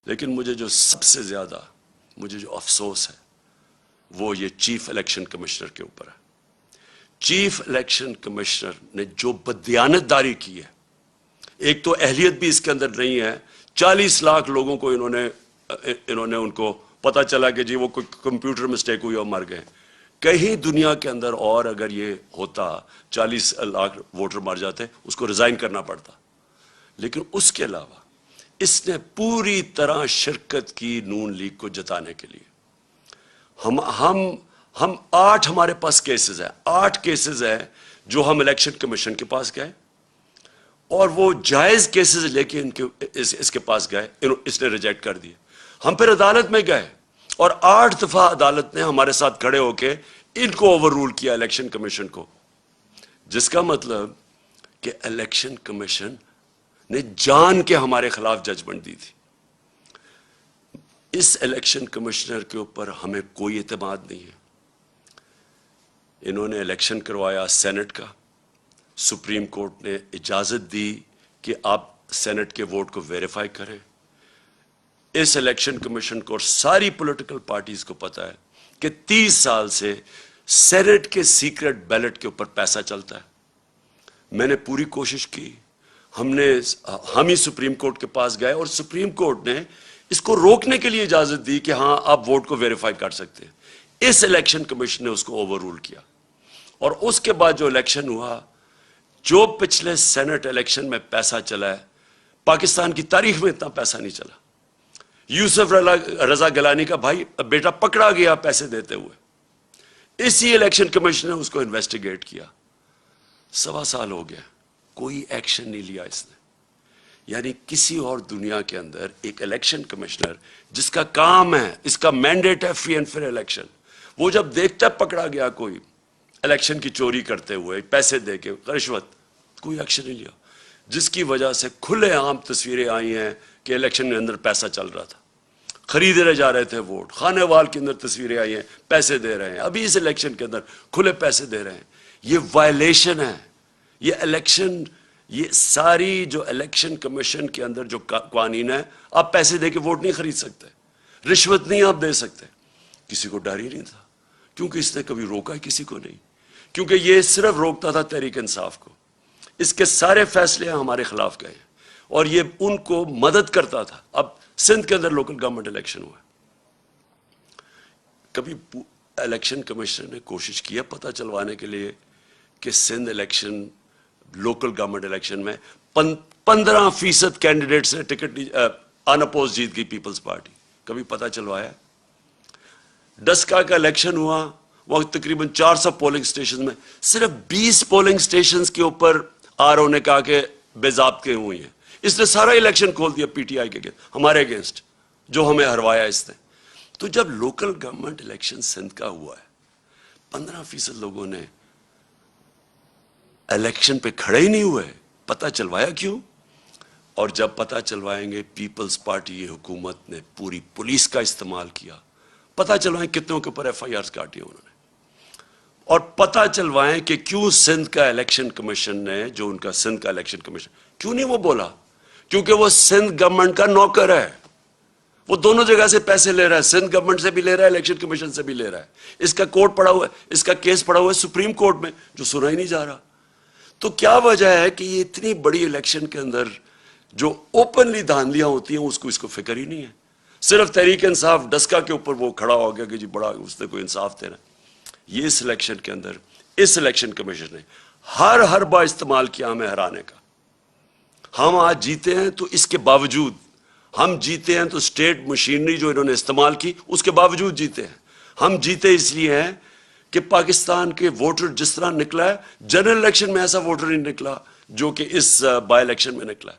لیکن مجھے جو سب سے زیادہ جو افسوس ہے وہ یہ چیف الیکشن کمشنر کے اوپر ہے۔ چیف الیکشن کمشنر نے جو بددیانتداری کی ہے، ایک تو اہلیت بھی اس کے اندر نہیں ہے۔ 40 لاکھ لوگوں کو انہوں نے ان کو پتا چلا کہ جی وہ کوئی کمپیوٹر مسٹیک ہوئی اور مر گئے۔ کہیں دنیا کے اندر اور اگر یہ ہوتا 40 لاکھ ووٹر مر جاتے، اس کو ریزائن کرنا پڑتا۔ لیکن اس کے علاوہ اس نے پوری طرح شرکت کی نون لیگ کو جتانے کے لیے۔ ہم 8 ہمارے پاس کیسز ہیں، 8 کیسز ہیں جو ہم الیکشن کمیشن کے پاس گئے اور وہ جائز کیسز لے کے اس کے پاس گئے، اس نے ریجیکٹ کر دیے۔ ہم پھر عدالت میں گئے اور 8 دفعہ عدالت نے ہمارے ساتھ کھڑے ہو کے ان کو اوور رول کیا، الیکشن کمیشن کو، جس کا مطلب کہ الیکشن کمیشن نے جان کے ہمارے خلاف ججمنٹ دی تھی۔ اس الیکشن کمشنر کے اوپر ہمیں کوئی اعتماد نہیں ہے۔ انہوں نے الیکشن کروایا سینٹ کا، سپریم کورٹ نے اجازت دی کہ آپ سینٹ کے ووٹ کو ویریفائی کریں۔ اس الیکشن کمیشن کو اور ساری پولیٹیکل پارٹیز کو پتا ہے کہ 30 سال سے سینٹ کے سیکرٹ بیلٹ کے اوپر پیسہ چلتا ہے۔ میں نے پوری کوشش کی، ہم ہی سپریم کورٹ کے پاس گئے اور سپریم کورٹ نے اس کو روکنے کے لیے اجازت دی کہ ہاں آپ ووٹ کو ویریفائی کر سکتے ہیں۔ اس الیکشن کمیشن نے اس کو اوور رول کیا اور اس کے بعد جو الیکشن ہوا، جو پچھلے سینٹ الیکشن میں پیسہ چلا ہے، پاکستان کی تاریخ میں اتنا پیسہ نہیں چلا۔ یوسف رضا گیلانی کا بھائی بیٹا پکڑا گیا پیسے دیتے ہوئے، اسی الیکشن کمیشن نے اس کو انویسٹیگیٹ کیا۔ 1.25 سال ہو گیا، کوئی ایکشن نہیں لیا اس نے۔ یعنی کسی اور دنیا کے اندر ایک الیکشن کمشنر جس کا کام ہے، اس کا مینڈیٹ ہے فری اینڈ فیئر الیکشن، وہ جب دیکھتا ہے پکڑا گیا کوئی الیکشن کی چوری کرتے ہوئے، پیسے دے کے، رشوت، کوئی ایکشن نہیں لیا، جس کی وجہ سے کھلے عام تصویریں آئی ہیں کہ الیکشن کے اندر پیسہ چل رہا تھا، خریدے جا رہے تھے ووٹ، خانے وال کے اندر تصویریں آئی ہیں، پیسے دے رہے ہیں، ابھی اس الیکشن کے اندر کھلے پیسے دے رہے ہیں۔ یہ وائلیشن ہے، یہ الیکشن، یہ ساری جو الیکشن کمیشن کے اندر جو قوانین ہے، آپ پیسے دے کے ووٹ نہیں خرید سکتے، رشوت نہیں آپ دے سکتے۔ کسی کو ڈر ہی نہیں تھا، کیونکہ اس نے کبھی روکا کسی کو نہیں، کیونکہ یہ صرف روکتا تھا تحریک انصاف کو۔ اس کے سارے فیصلے ہمارے خلاف گئے اور یہ ان کو مدد کرتا تھا۔ اب سندھ کے اندر لوکل گورنمنٹ الیکشن ہوا، کبھی الیکشن کمیشنر نے کوشش کی ہے پتہ چلوانے کے لیے کہ Sindh election, local government election میں 15% کینڈیڈیٹ سے ٹکٹ ان اپوز جیت گئی پیپلز پارٹی، کبھی پتہ چلوایا؟ ڈسکا کا الیکشن ہوا، وہ تقریباً 400 پولنگ سٹیشن میں صرف 20 پولنگ سٹیشنز کے اوپر آر او نے کہا کہ بے ضابطے ہوئی ہیں۔ اس نے سارا الیکشن کھول دیا پی ٹی آئی کے اگینسٹ، ہمارے اگینسٹ، جو ہمیں ہروایا اس نے۔ تو جب لوکل گورنمنٹ الیکشن سندھ کا ہوا ہے، 15% لوگوں نے الیکشن پہ کھڑے ہی نہیں ہوئے، پتہ چلوایا کیوں؟ اور جب پتہ چلوائیں گے، پیپلز پارٹی حکومت نے پوری پولیس کا استعمال کیا، پتہ چلوائیں کتنوں کے اوپر ایف آئی آرز کاٹی انہوں نے، اور پتہ چلوائیں کہ کیوں سندھ کا الیکشن کمیشن نے، جو ان کا سندھ کا الیکشن کمیشن، کیوں نہیں وہ بولا؟ کیونکہ وہ سندھ گورنمنٹ کا نوکر ہے، وہ دونوں جگہ سے پیسے لے رہا ہے، سندھ گورنمنٹ سے بھی لے رہا ہے، الیکشن کمیشن سے بھی لے رہا ہے۔ اس کا کورٹ پڑا ہوا ہے، اس کا کیس پڑا ہوا ہے سپریم کورٹ میں، جو سنا ہی نہیں جا رہا۔ تو کیا وجہ ہے کہ یہ اتنی بڑی الیکشن کے اندر جو اوپنلی دھاندلیاں ہوتی ہیں اس کو فکر ہی نہیں ہے؟ صرف تحریک انصاف ڈسکا کے اوپر وہ کھڑا ہو گیا کہ جی بڑا اس نے کوئی انصاف دینا۔ یہ اس الیکشن کے اندر اس الیکشن کمیشن نے ہر حربہ استعمال کیا ہمیں ہرانے کا۔ ہم آج جیتے ہیں تو اس کے باوجود، ہم جیتے ہیں تو اسٹیٹ مشینری جو انہوں نے استعمال کی اس کے باوجود جیتے ہیں۔ ہم جیتے اس لیے ہیں کہ پاکستان کے ووٹر جس طرح نکلا ہے، جنرل الیکشن میں ایسا ووٹر نہیں نکلا جو کہ اس بائی الیکشن میں نکلا ہے۔